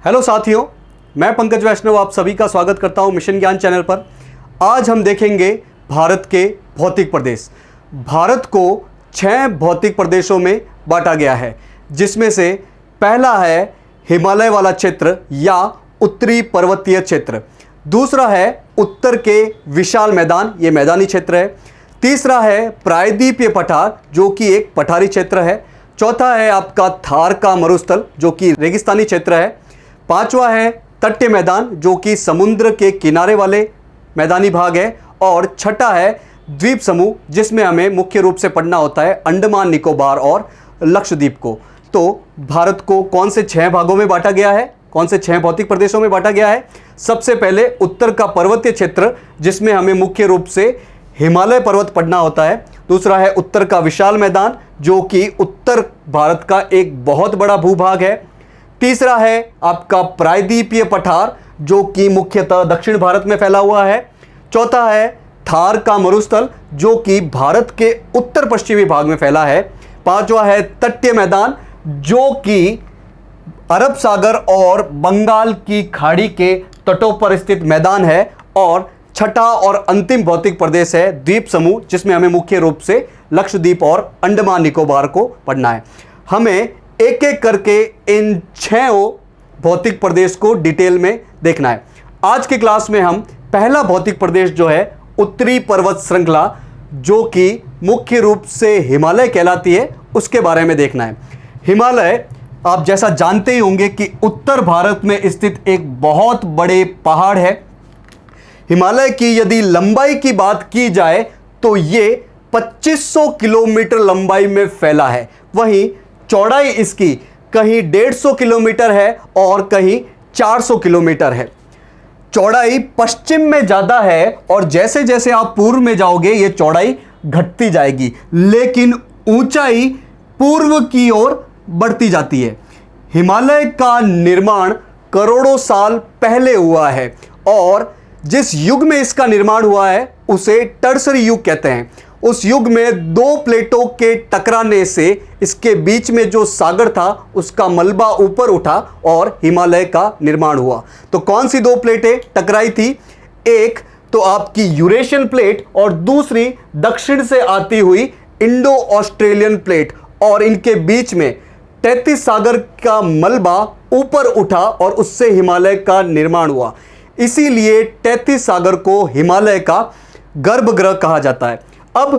Hello साथियों, मैं पंकज वैष्णव आप सभी का स्वागत करता हूं मिशन ज्ञान चैनल पर। आज हम देखेंगे भारत के भौतिक प्रदेश। भारत को 6 भौतिक प्रदेशों में बांटा गया है, जिसमें से पहला है हिमालय वाला क्षेत्र या उत्तरी पर्वतीय क्षेत्र। दूसरा है उत्तर के विशाल मैदान, ये मैदानी क्षेत्र है। तीसरा है प्रायद्वीपीय पठार, जो कि एक पठारी क्षेत्र है। चौथा है आपका थार का मरुस्थल, जो कि रेगिस्तानी क्षेत्र है। पांचवा है तटीय मैदान, जो कि समुद्र के किनारे वाले मैदानी भाग है। और छठा है द्वीप समूह, जिसमें हमें मुख्य रूप से पढ़ना होता है अंडमान निकोबार और लक्षद्वीप को। तो भारत को कौन से 6 भागों में बांटा गया है, कौन से 6 भौतिक प्रदेशों में बांटा गया है? सबसे पहले उत्तर का पर्वतीय क्षेत्र, जिसमें हमें मुख्य रूप से हिमालय पर्वत पढ़ना होता है। दूसरा है उत्तर का विशाल मैदान, जो कि उत्तर भारत का एक बहुत बड़ा भूभाग है। तीसरा है आपका प्रायद्वीपीय पठार, जो कि मुख्यतः दक्षिण भारत में फैला हुआ है। चौथा है थार का मरुस्थल, जो कि भारत के उत्तर पश्चिमी भाग में फैला है। पांचवा है तटीय मैदान, जो कि अरब सागर और बंगाल की खाड़ी के तटों पर स्थित मैदान है। और छठा और अंतिम भौतिक प्रदेश है द्वीप समूह, जिसमें हमें मुख्य रूप से लक्षद्वीप और अंडमान निकोबार को पढ़ना है। हमें एक एक करके इन 6 भौतिक प्रदेश को डिटेल में देखना है। आज की क्लास में हम पहला भौतिक प्रदेश जो है उत्तरी पर्वत श्रृंखला, जो कि मुख्य रूप से हिमालय कहलाती है, उसके बारे में देखना है। हिमालय आप जैसा जानते ही होंगे कि उत्तर भारत में स्थित एक बहुत बड़े पहाड़ है। हिमालय की यदि लंबाई की बात की जाए तो ये 2500 किलोमीटर लंबाई में फैला है। वहीं चौड़ाई इसकी कहीं 150 किलोमीटर है और कहीं 400 किलोमीटर है। चौड़ाई पश्चिम में ज़्यादा है और जैसे जैसे आप पूर्व में जाओगे ये चौड़ाई घटती जाएगी, लेकिन ऊंचाई पूर्व की ओर बढ़ती जाती है। हिमालय का निर्माण करोड़ों साल पहले हुआ है और जिस युग में इसका निर्माण हुआ है उसे टर्सरी युग कहते हैं। उस युग में 2 प्लेटों के टकराने से इसके बीच में जो सागर था उसका मलबा ऊपर उठा और हिमालय का निर्माण हुआ। तो कौन सी 2 प्लेटें टकराई थी? एक तो आपकी यूरेशियन प्लेट और दूसरी दक्षिण से आती हुई इंडो ऑस्ट्रेलियन प्लेट, और इनके बीच में 33 सागर का मलबा ऊपर उठा और उससे हिमालय का निर्माण हुआ। इसीलिए 33 सागर को हिमालय का गर्भगृह कहा जाता है। अब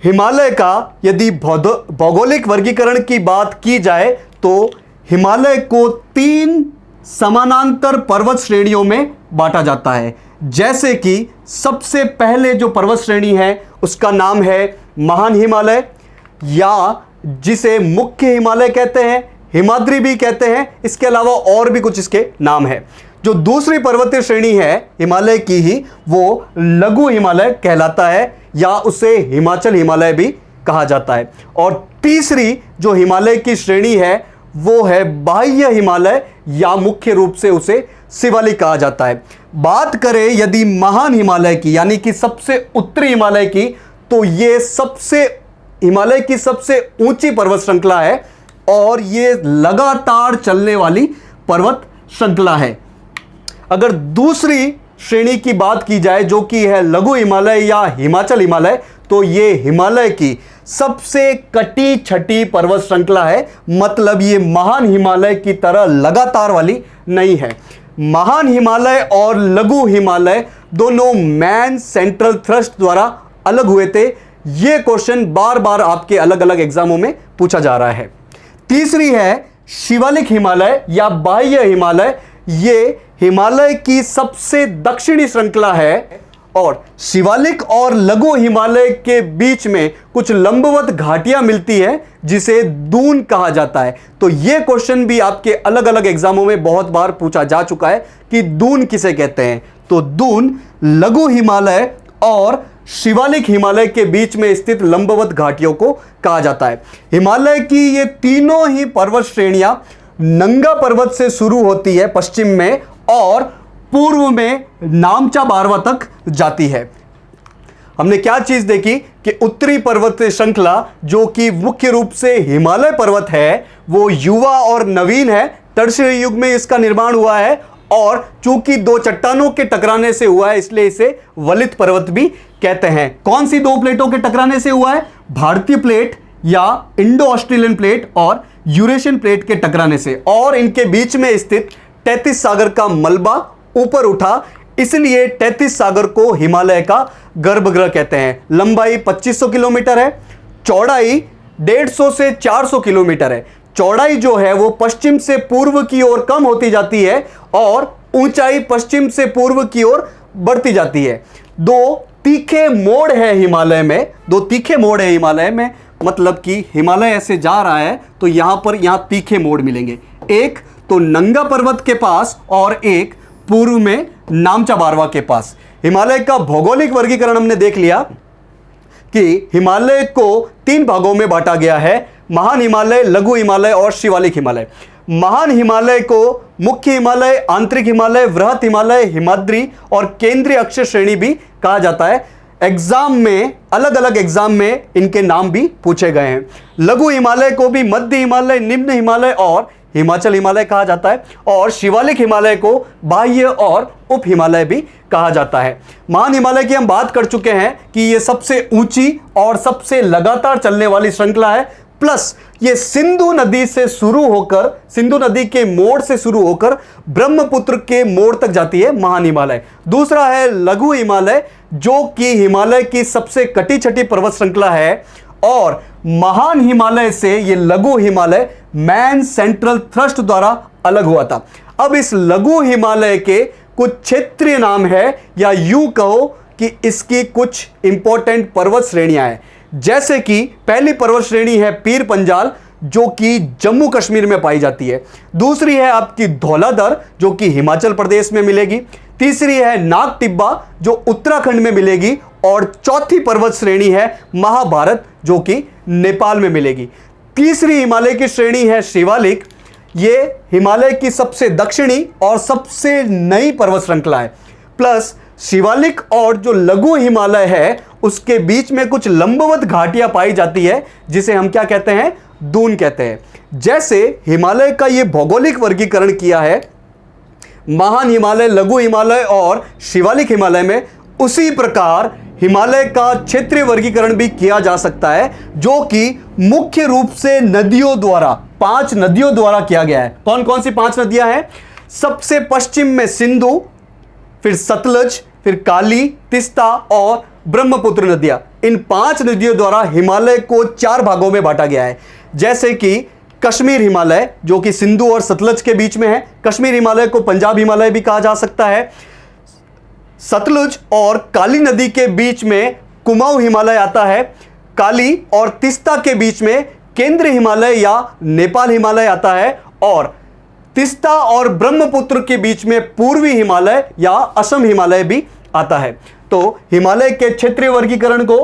हिमालय का यदि भौगोलिक वर्गीकरण की बात की जाए तो हिमालय को 3 समानांतर पर्वत श्रेणियों में बांटा जाता है। जैसे कि सबसे पहले जो पर्वत श्रेणी है उसका नाम है महान हिमालय, या जिसे मुख्य हिमालय कहते हैं, हिमाद्री भी कहते हैं। इसके अलावा और भी कुछ इसके नाम है। जो दूसरी पर्वतीय श्रेणी है हिमालय की ही, वो लघु हिमालय कहलाता है, या उसे हिमाचल हिमालय भी कहा जाता है। और तीसरी जो हिमालय की श्रेणी है वो है बाह्य हिमालय, या मुख्य रूप से उसे शिवालिक कहा जाता है। बात करें यदि महान हिमालय की, यानी कि सबसे उत्तरी हिमालय की, तो ये हिमालय की सबसे ऊंची पर्वत श्रृंखला है और ये लगातार चलने वाली पर्वत श्रृंखला है। अगर दूसरी श्रेणी की बात की जाए जो कि है लघु हिमालय या हिमाचल हिमालय, तो ये हिमालय की सबसे कटी छटी पर्वत श्रृंखला है। मतलब ये महान हिमालय की तरह लगातार वाली नहीं है। महान हिमालय और लघु हिमालय दोनों मैन सेंट्रल थ्रस्ट द्वारा अलग हुए थे। ये क्वेश्चन बार बार आपके अलग अलग एग्जामों में पूछा जा रहा है। तीसरी है शिवालिक हिमालय या बाह्य हिमालय। ये हिमालय की सबसे दक्षिणी श्रृंखला है और शिवालिक और लघु हिमालय के बीच में कुछ लंबवत घाटियां मिलती हैं, जिसे दून कहा जाता है। तो यह क्वेश्चन भी आपके अलग अलग एग्जामों में बहुत बार पूछा जा चुका है कि दून किसे कहते हैं। तो दून लघु हिमालय और शिवालिक हिमालय के बीच में स्थित लंबवत घाटियों को कहा जाता है। हिमालय की ये तीनों ही पर्वत श्रेणियां नंगा पर्वत से शुरू होती है पश्चिम में और पूर्व में नामचा बारवा तक जाती है। हमने क्या चीज देखी कि उत्तरी पर्वतीय श्रृंखला जो कि मुख्य रूप से हिमालय पर्वत है वो युवा और नवीन है, टर्शियरी युग में इसका निर्माण हुआ है और चूंकि दो चट्टानों के टकराने से हुआ है इसलिए इसे वलित पर्वत भी कहते हैं। कौन सी दो प्लेटों के टकराने से हुआ है? भारतीय प्लेट या इंडो ऑस्ट्रेलियन प्लेट और यूरेशियन प्लेट के टकराने से, और इनके बीच में स्थित तैतीस सागर का मलबा ऊपर उठा, इसलिए तैतीस सागर को हिमालय का गर्भगृह कहते हैं। लंबाई 2500 किलोमीटर है, चौड़ाई 150 से 400 किलोमीटर है। चौड़ाई जो है वो पश्चिम से पूर्व की ओर कम होती जाती है और ऊंचाई पश्चिम से पूर्व की ओर बढ़ती जाती है। दो तीखे मोड़ है हिमालय में, मतलब कि हिमालय ऐसे जा रहा है तो यहां तीखे मोड़ मिलेंगे, एक तो नंगा पर्वत के पास और एक पूर्व में नामचा बारवा के पास। हिमालय का भौगोलिक वर्गीकरण हमने देख लिया कि हिमालय को 3 भागों में बांटा गया है, महान हिमालय, लघु हिमालय और शिवालिक हिमालय। महान हिमालय को मुख्य हिमालय, आंतरिक हिमालय, वृहत हिमालय, हिमाद्री और केंद्रीय अक्षर श्रेणी भी कहा जाता है। एग्जाम में अलग अलग एग्जाम में इनके नाम भी पूछे गए हैं। लघु हिमालय को भी मध्य हिमालय, निम्न हिमालय और हिमाचल हिमालय कहा जाता है और शिवालिक हिमालय को बाह्य और उप हिमालय भी कहा जाता है। महान हिमालय की हम बात कर चुके हैं कि यह सबसे ऊंची और सबसे लगातार चलने वाली श्रृंखला है, प्लस ये सिंधु नदी के मोड़ से शुरू होकर ब्रह्मपुत्र के मोड़ तक जाती है महान हिमालय। दूसरा है लघु हिमालय, जो कि हिमालय की सबसे कटी छटी पर्वत श्रृंखला है और महान हिमालय से ये लघु हिमालय मैन सेंट्रल थ्रस्ट द्वारा अलग हुआ था। अब इस लघु हिमालय के कुछ क्षेत्रीय नाम है या यूं कहो कि इसकी कुछ इंपॉर्टेंट पर्वत श्रेणियां हैं, जैसे कि पहली पर्वत श्रेणी है पीर पंजाल जो कि जम्मू कश्मीर में पाई जाती है। दूसरी है आपकी धौलाधर जो कि हिमाचल प्रदेश में मिलेगी। तीसरी है नाग टिब्बा जो उत्तराखंड में मिलेगी और चौथी पर्वत श्रेणी है महाभारत जो कि नेपाल में मिलेगी। तीसरी हिमालय की श्रेणी है शिवालिक, ये हिमालय की सबसे दक्षिणी और सबसे नई पर्वत श्रृंखला है। प्लस शिवालिक और जो लघु हिमालय है उसके बीच में कुछ लंबवत घाटियां पाई जाती है जिसे हम क्या कहते हैं? दून कहते हैं। जैसे हिमालय का ये भौगोलिक वर्गीकरण किया है महान हिमालय, लघु हिमालय और शिवालिक हिमालय में, उसी प्रकार हिमालय का क्षेत्रीय वर्गीकरण भी किया जा सकता है जो कि मुख्य रूप से नदियों द्वारा, 5 नदियों द्वारा किया गया है। कौन कौन सी 5 नदियां हैं? सबसे पश्चिम में सिंधु, फिर सतलज, फिर काली, तिस्ता और ब्रह्मपुत्र नदियां। इन 5 नदियों द्वारा हिमालय को 4 भागों में बांटा गया है, जैसे कि कश्मीर हिमालय जो कि सिंधु और सतलज के बीच में है। कश्मीर हिमालय को पंजाब हिमालय भी कहा जा सकता है। सतलुज और काली नदी के बीच में कुमाऊं हिमालय आता है। काली और तिस्ता के बीच में केंद्रीय हिमालय या नेपाल हिमालय आता है और तिस्ता और ब्रह्मपुत्र के बीच में पूर्वी हिमालय या असम हिमालय भी आता है। तो हिमालय के क्षेत्रीय वर्गीकरण को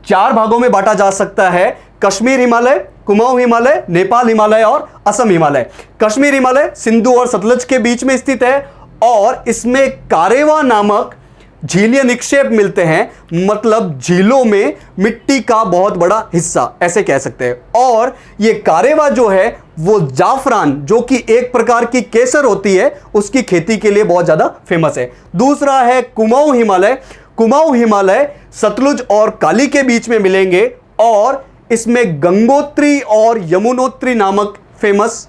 4 भागों में बांटा जा सकता है: कश्मीर हिमालय, कुमाऊं हिमालय, नेपाल हिमालय और असम हिमालय। कश्मीर हिमालय सिंधु और सतलज के बीच में स्थित है और इसमें कारेवा नामक झीलीय निक्षेप मिलते हैं, मतलब झीलों में मिट्टी का बहुत बड़ा हिस्सा ऐसे कह सकते हैं। और ये कारेवा जो है वो जाफरान जो कि एक प्रकार की केसर होती है उसकी खेती के लिए बहुत ज्यादा फेमस है। दूसरा है कुमाऊं हिमालय। कुमाऊं हिमालय सतलुज और काली के बीच में मिलेंगे और इसमें गंगोत्री और यमुनोत्री नामक फेमस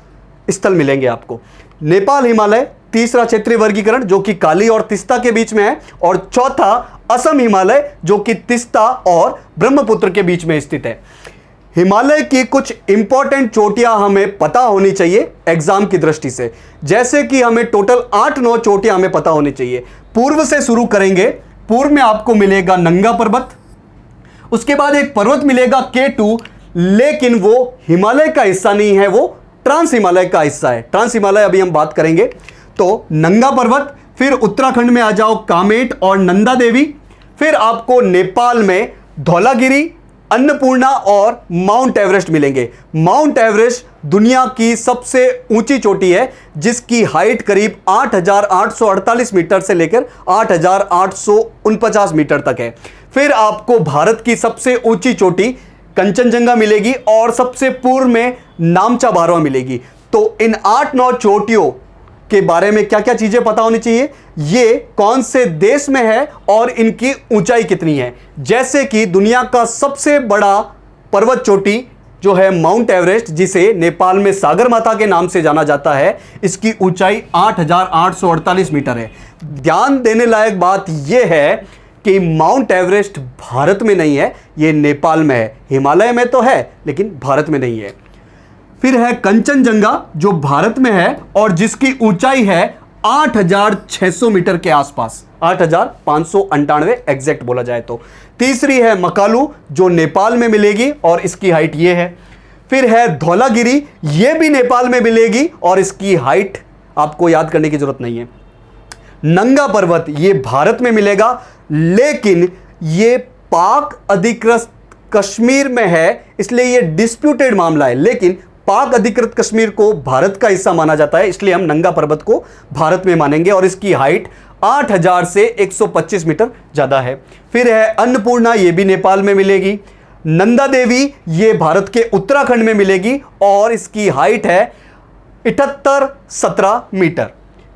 स्थल मिलेंगे आपको। नेपाल हिमालय तीसरा क्षेत्रीय वर्गीकरण जो कि काली और तिस्ता के बीच में है और चौथा असम हिमालय जो कि तिस्ता और ब्रह्मपुत्र के बीच में स्थित है। हिमालय की कुछ इंपॉर्टेंट चोटियां हमें पता होनी चाहिए एग्जाम की दृष्टि से, जैसे कि हमें टोटल 8-9 चोटियां हमें पता होनी चाहिए। पूर्व से शुरू करेंगे। पूर्व में आपको मिलेगा नंगा पर्वत, उसके बाद एक पर्वत मिलेगा K2, लेकिन वो हिमालय का हिस्सा नहीं है, वो ट्रांस हिमालय का हिस्सा है। ट्रांस हिमालय अभी हम बात करेंगे। तो नंगा पर्वत, फिर उत्तराखंड में आ जाओ कामेट और नंदा देवी, फिर आपको नेपाल में धौलागिरी, अन्नपूर्णा और माउंट एवरेस्ट मिलेंगे। माउंट एवरेस्ट दुनिया की सबसे ऊंची चोटी है जिसकी हाइट करीब 8,848 मीटर से लेकर 8,849 मीटर तक है। फिर आपको भारत की सबसे ऊंची चोटी कंचनजंगा मिलेगी और सबसे पूर्व में नामचा बारवा मिलेगी। तो इन 8-9 चोटियों के बारे में क्या क्या चीजें पता होनी चाहिए, ये कौन से देश में है और इनकी ऊंचाई कितनी है। जैसे कि दुनिया का सबसे बड़ा पर्वत चोटी जो है माउंट एवरेस्ट, जिसे नेपाल में सागर माता के नाम से जाना जाता है, इसकी ऊंचाई 8,848 मीटर है। ध्यान देने लायक बात यह है कि माउंट एवरेस्ट भारत में नहीं है, यह नेपाल में है। हिमालय में तो है लेकिन भारत में नहीं है। फिर है कंचनजंगा जो भारत में है और जिसकी ऊंचाई है 8,600 मीटर के आसपास, 8,598 एग्जैक्ट बोला जाए तो। तीसरी है मकालू जो नेपाल में मिलेगी और इसकी हाइट ये है। फिर है धौलागिरी, ये भी नेपाल में मिलेगी और इसकी हाइट आपको याद करने की जरूरत नहीं है। नंगा पर्वत ये भारत में मिलेगा लेकिन ये पाक अधिकृत कश्मीर में है, इसलिए ये डिस्प्यूटेड मामला है, लेकिन पाक अधिकृत कश्मीर को भारत का हिस्सा माना जाता है, इसलिए हम नंगा पर्वत को भारत में मानेंगे और इसकी हाइट 8,000 से 125 मीटर ज्यादा है। फिर है अन्नपूर्णा, ये भी नेपाल में मिलेगी। नंदा देवी ये भारत के उत्तराखंड में मिलेगी और इसकी हाइट है 78-17 मीटर।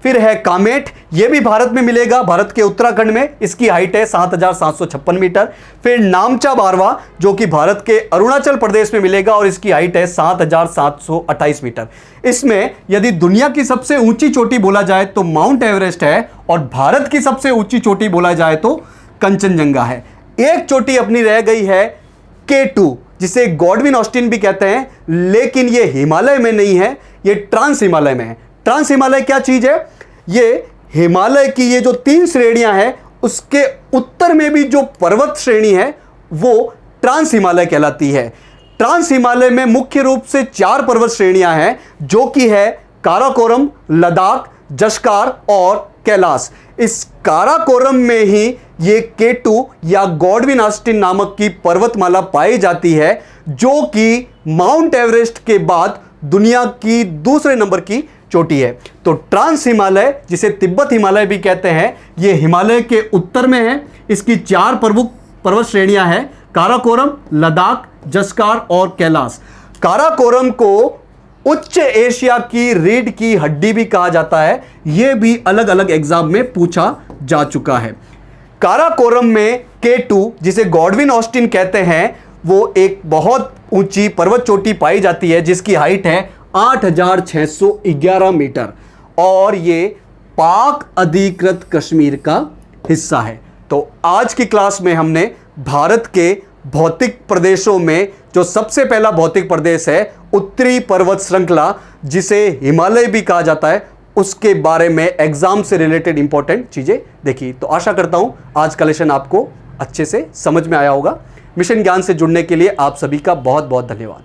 फिर है कामेट, यह भी भारत में मिलेगा, भारत के उत्तराखंड में, इसकी हाइट है 7,756 मीटर। फिर नामचा बारवा जो कि भारत के अरुणाचल प्रदेश में मिलेगा और इसकी हाइट है 7,728 मीटर। इसमें यदि दुनिया की सबसे ऊंची चोटी बोला जाए तो माउंट एवरेस्ट है और भारत की सबसे ऊंची चोटी बोला जाए तो कंचनजंगा है। एक चोटी अपनी रह गई है K2 जिसे गॉडविन ऑस्टिन भी कहते हैं, लेकिन यह हिमालय में नहीं है, यह ट्रांस हिमालय में है। ट्रांस हिमालय क्या चीज है, ये हिमालय की ये जो 3 श्रेणियां हैं उसके उत्तर में भी जो पर्वत श्रेणी है वो ट्रांस हिमालय कहलाती है। ट्रांस हिमालय में मुख्य रूप से 4 पर्वत श्रेणियां हैं जो कि है काराकोरम, लद्दाख, जस्कार और कैलाश। इस काराकोरम में ही ये K2 या गॉडविन ऑस्टिन नामक की पर्वतमाला पाई जाती है जो कि माउंट एवरेस्ट के बाद दुनिया की दूसरे नंबर की चोटी है। तो ट्रांस हिमालय जिसे तिब्बत हिमालय भी कहते हैं, यह हिमालय के उत्तर में है। इसकी 4 प्रमुख पर्वत श्रेणियां हैं, काराकोरम, लद्दाख, जस्कार और कैलाश। काराकोरम को उच्च एशिया की रीढ़ की हड्डी भी कहा जाता है, यह भी अलग अलग एग्जाम में पूछा जा चुका है। काराकोरम में K2 जिसे गॉडविन ऑस्टिन कहते हैं वो एक बहुत ऊंची पर्वत चोटी पाई जाती है जिसकी हाइट है 8,611 मीटर और ये पाक अधिकृत कश्मीर का हिस्सा है। तो आज की क्लास में हमने भारत के भौतिक प्रदेशों में जो सबसे पहला भौतिक प्रदेश है उत्तरी पर्वत श्रृंखला जिसे हिमालय भी कहा जाता है, उसके बारे में एग्जाम से रिलेटेड इंपॉर्टेंट चीजें देखी। तो आशा करता हूं आज का लेसन आपको अच्छे से समझ में आया होगा। मिशन ज्ञान से जुड़ने के लिए आप सभी का बहुत बहुत धन्यवाद।